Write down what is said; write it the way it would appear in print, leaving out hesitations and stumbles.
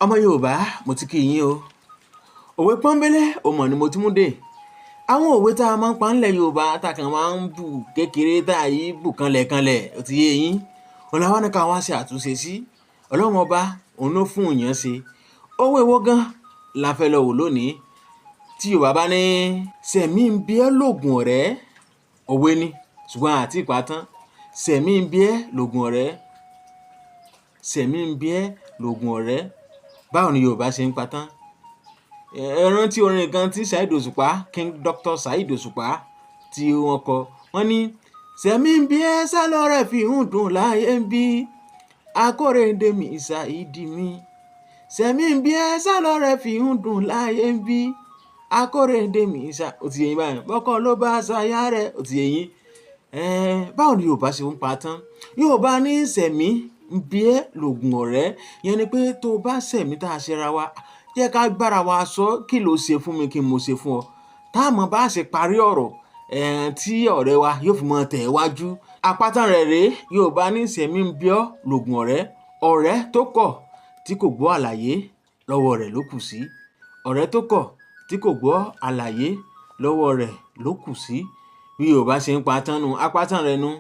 Ọmọ Yorùbá mo ti kí yín o. Òwe pọ́nbélé ó mọ̀ ni mo tún mú dé. Àwọn òwe tá a máa ń pa ńlẹ̀ Yorùbá tá kàn máa ń bù kékeré tá a yí bù kanlẹ̀kanlẹ̀ ó ti yé yín. Òun la wá ní ká wá ṣe àtúnṣe sí. Ọlọ́run ọba òun ló fún èèyàn ṣe. Òwe wo gan la fẹ́ lọ wò lónìí? Tí Yorùbá bá ní sẹ̀mí ń bí ẹ́ lògùn ọ̀rẹ́, òwe ni ṣùgbọ́n àti ìpàtán. Sẹ̀mí ń bí ẹ́ lògùn ọ̀rẹ́. Sẹ̀mí ń bí ẹ́ lògùn ọ̀rẹ́. Báwo ni Yorùbá ṣe ń patán? Ẹ rántí orin kan tí Saheed Òṣùpá, King Dr. Saheed Òṣùpá tí wọ́n kọ. Wọ́n ní sẹ̀mí ń bí ẹ́ sálọ́rẹ̀ fi ń dùn láyé ń bí. Akórèdé mi Saheed mi. Sẹ̀mí ń bí ẹ́ sálọ́rẹ̀ fi ń dùn láyé ń bí. Akórèdé mi ó ti yé yín báyìí. Bọ́kọ ló bá ṣayá rẹ̀ ó ti yé yín. Báwo ni Yorùbá ṣe ń patán? Yorùbá ní sẹ̀mí ń bí ẹ́ lògùn ọ̀rẹ́. Yẹn ni pé tó bá sẹ̀mí tá a ṣe ra wa, jẹ́ ká gbára wa sọ kí ló ṣe fún mi kí mo ṣe fún ọ. Táàmù bá ṣe parí ọ̀rọ̀ tí ọ̀rẹ́ wa yóò fi mọ tẹ̀ wájú. Àpáta rẹ̀ rèé, Yorùbá ní sẹ̀mí ń bí ọ́ lògùn ọ̀rẹ́. Ọ̀rẹ́ tó kọ̀ tí kò gbọ́ àlàyé lọ́wọ́ rẹ̀ ló kù sí. Ọ̀rẹ́ tó kọ̀ tí kò gbọ́ àlàyé lọ́wọ́ rẹ̀ ló kù sí. Bí Yorùbá ṣe ń patán nu, àpáta rẹ̀ nu.